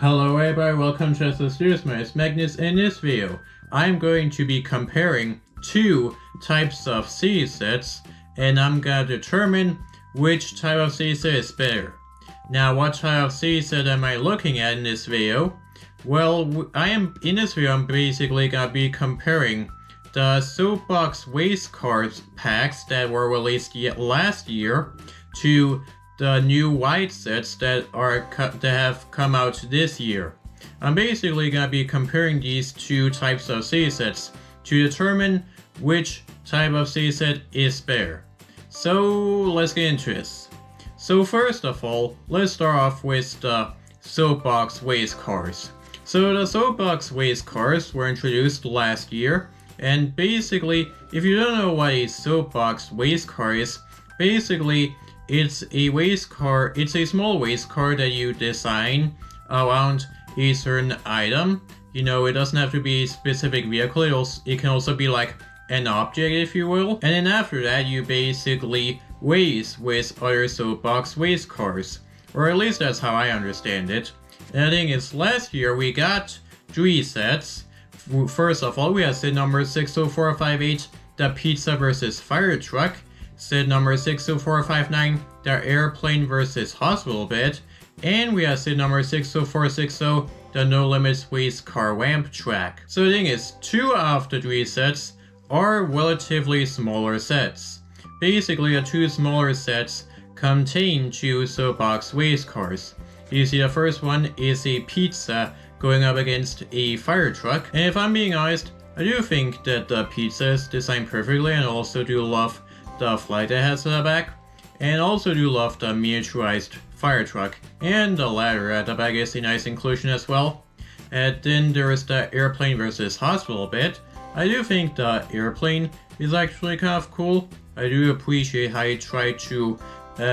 Hello everybody, welcome to the Studios. My name is Magnus. In this video, I'm going to be comparing two types of CD sets, and I'm gonna determine which type of CD set is better. Now, what type of CD set am I looking at in this video? Well, in this video, I'm basically gonna be comparing the Soapbox Waste Cards packs that were released last year to the new white sets that have come out this year. I'm basically gonna be comparing these two types of CD sets to determine which type of CD set is better. So let's get into this. So first of all, let's start off with the Soapbox Waste Cards. So the Soapbox Waste Cards were introduced last year, and basically, if you don't know what a Soapbox Waste Card is, basically it's a waste card. It's a small waste card that you design around a certain item. You know, it doesn't have to be a specific vehicle. It can also be like an object, if you will. And then after that, you basically waste with other Soapbox waste cards, or at least that's how I understand it. And the thing is, last year we got three sets. First of all, we have set number 60458, the Pizza vs. Fire Truck. Set number 60459, the Airplane vs. Hospital Bed. And we have set number 60460, the No Limits Waste Car Ramp Track. So the thing is, two of the three sets are relatively smaller sets. Basically, the two smaller sets contain two Soapbox waste cars. You see, the first one is a pizza going up against a fire truck. And if I'm being honest, I do think that the pizza is designed perfectly, and also do love the flag that has at the back, and also do love the miniaturized fire truck, and the ladder at the back is a nice inclusion as well. And then there is the Airplane vs. Hospital Bed. I do think the airplane is actually kind of cool. I do appreciate how you try to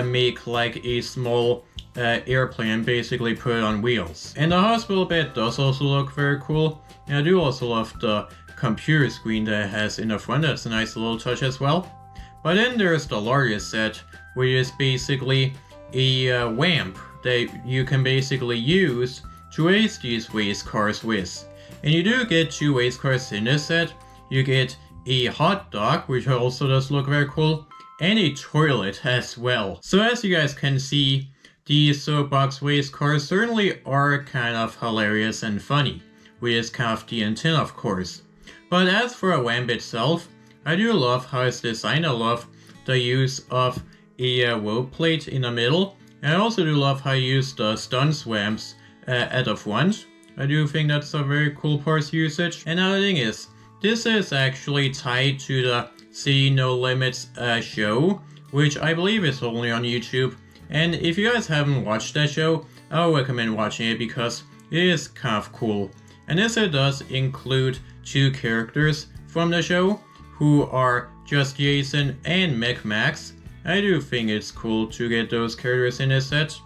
make like a small airplane and basically put it on wheels. And the hospital bed does also look very cool, and I do also love the computer screen that it has in the front. That's a nice little touch as well. But then there's the largest set, which is basically a ramp that you can basically use to race these waste cars with. And you do get two waste cars in this set. You get a hot dog, which also does look very cool, and a toilet as well. So as you guys can see, these Soapbox waste cars certainly are kind of hilarious and funny, which is kind of the intent, of course. But as for a ramp itself, I do love how it's designed. I love the use of a rope plate in the middle. And I also do love how you use the stunt ramps at the front. I do think that's a very cool parts usage. And another thing is, this is actually tied to the See No Limits show, which I believe is only on YouTube. And if you guys haven't watched that show, I would recommend watching it because it is kind of cool. And this it does include two characters from the show, who are Just Jason and Max. I do think it's cool to get those characters in this set.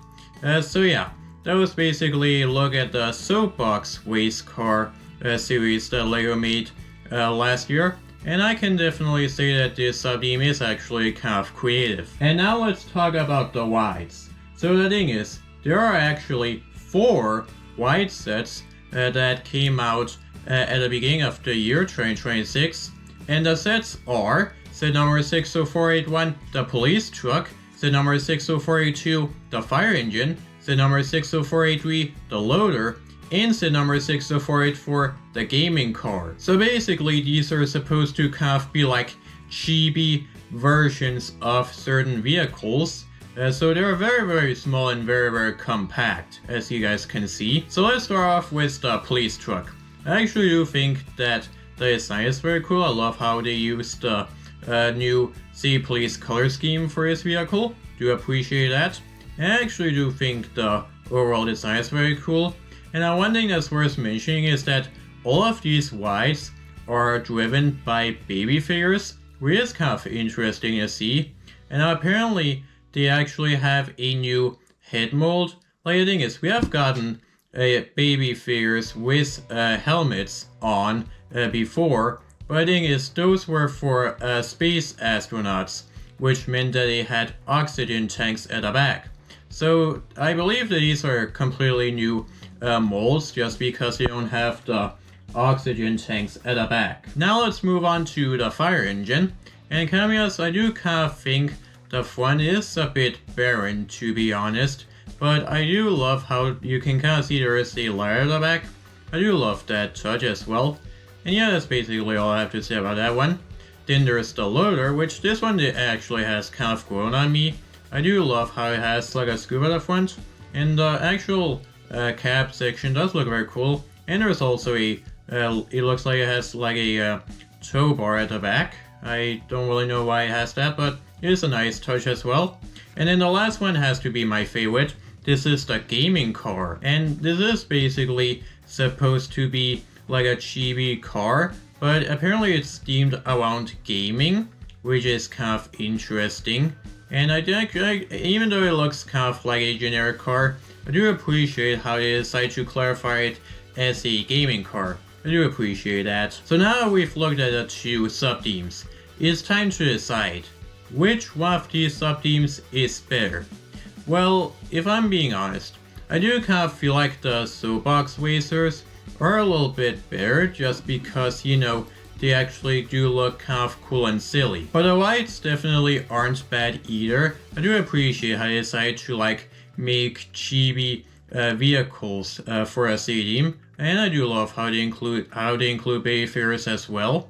So yeah, that was basically a look at the Soapbox Waste Car series that LEGO made last year. And I can definitely say that this theme is actually kind of creative. And now let's talk about the whites. So the thing is, there are actually 4 white sets that came out at the beginning of the year 2026. And the sets are set number 60481, the police truck, set number 60482, the fire engine, set number 60483, the loader, and set number 60484, the gaming car. So basically, these are supposed to kind of be like chibi versions of certain vehicles. So they're very, very small and very, very compact, as you guys can see. So let's start off with the police truck. I actually do think that the design is very cool. I love how they used the new City Police color scheme for his vehicle. Do appreciate that. And I actually do think the overall design is very cool. And one thing that's worth mentioning is that all of these whites are driven by baby figures, which is kind of interesting to see. And apparently they actually have a new head mold. Like the thing is, we have gotten baby figures with helmets on before, but the thing is, those were for space astronauts, which meant that they had oxygen tanks at the back. So I believe that these are completely new molds just because they don't have the oxygen tanks at the back. Now let's move on to the fire engine. And kind of honest, I do kind of think the front is a bit barren, to be honest. But I do love how you can kind of see there is a light at the back. I do love that touch as well. And yeah, that's basically all I have to say about that one. Then there's the loader, which this one actually has kind of grown on me. I do love how it has like a scoop at the front. And the actual cab section does look very cool. And there's also a, it looks like it has like a tow bar at the back. I don't really know why it has that, but it is a nice touch as well. And then the last one has to be my favorite. This is the gaming car. And this is basically supposed to be like a chibi car, but apparently it's themed around gaming, which is kind of interesting. And I think, even though it looks kind of like a generic car, I do appreciate how they decided to clarify it as a gaming car. I do appreciate that. So now that we've looked at the two sub-themes, it's time to decide which one of these sub-themes is better. Well, if I'm being honest, I do kind of feel like the Soapbox racers are a little bit better just because, you know, they actually do look kind of cool and silly. But the whites definitely aren't bad either. I do appreciate how they decided to like make chibi vehicles for a city theme, and I do love how they include baby figures as well.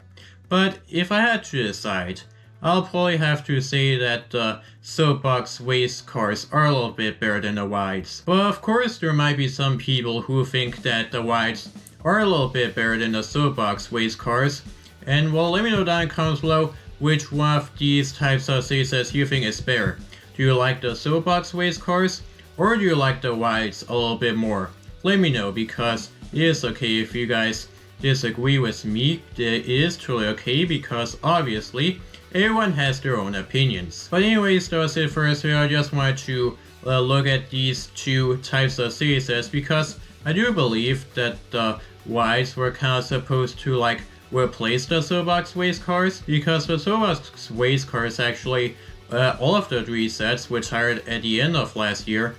But if I had to decide, I'll probably have to say that the Soapbox race cars are a little bit better than the whites. But of course there might be some people who think that the whites are a little bit better than the Soapbox race cars. And well, let me know down in the comments below which one of these types of CSS you think is better. Do you like the Soapbox race cars, or do you like the whites a little bit more? Let me know, because it is okay if you guys disagree with me. It is totally okay, because obviously everyone has their own opinions. But anyways, that was it for this video. I just wanted to look at these two types of CSS, because I do believe that the whites were kind of supposed to like replace the Soapbox race cars, because the Soapbox race cars actually all of the 3 sets retired at the end of last year.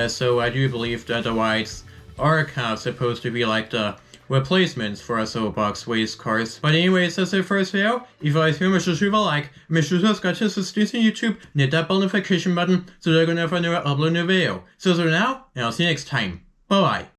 So I do believe that the whites are kind of supposed to be like the replacements for a Soapbox race cars. But anyways, that's it for this video. If you guys feel, make sure to leave a like, make sure to subscribe to this on YouTube, and hit that bell notification button so that you never know I upload a new video. So now, and I'll see you next time. Bye bye.